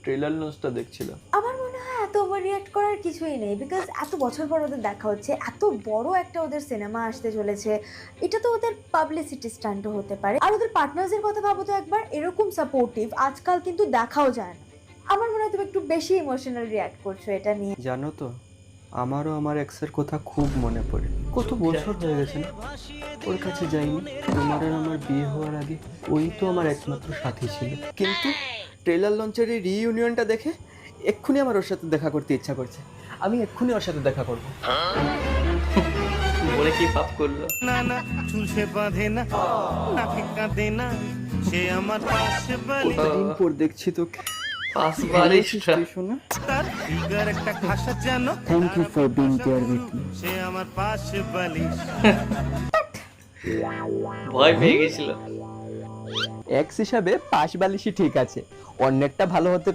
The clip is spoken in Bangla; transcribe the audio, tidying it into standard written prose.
ট্রেলার লঞ্চটা দেখছিলাম। আমার মনে হয় এত ওভার রিঅ্যাক্ট করার কিছুই নেই, বিকজ এত বছর পর ওদের দেখা হচ্ছে, এত বড় একটা ওদের সিনেমা আসতে চলেছে, এটা তো ওদের পাবলিসিটি স্টান্টও হতে পারে। আর ওদের পার্টনার্সের কথা ভাবো তো একবার, এরকম সাপোর্টিভ আজকাল কিন্তু দেখাও যায় না। আমার মনে হয় তুমি একটু বেশি ইমোশনাল রিঅ্যাক্ট করছো এটা নিয়ে। জানো তো, আমারও আমার এক্সের কথা খুব মনে পড়ে। কত বছর হয়ে গেছে না ওর কাছে যাইনি। তোমার আর আমার বিয়ে হওয়ার আগে ওই তো আমার একমাত্র সাথী ছিল, কিন্তু ট্রেলার লঞ্চের এই রিইউনিয়নটা দেখে এক্ষুনি আমার ওর সাথে দেখা করতে ইচ্ছা করছে। আমি এক্ষুনি ওর সাথে দেখা করবো। বলে কি পাপ করলো? না না চুল সে বাঁধে না, নাকে কাঁদে না, সে আমার পাশে বালিশ। কতদিন পর দেখছি তোকে। শোনা, তার ফিগার একটা খাসা যেন, thank you for being there with me. সে আমার পাশে বালিশ। ভয় পেয়ে গেছিল। এক্স হিসাবে পাশ বালিশই ঠিক আছে, অন্যেরটা ভালো হতে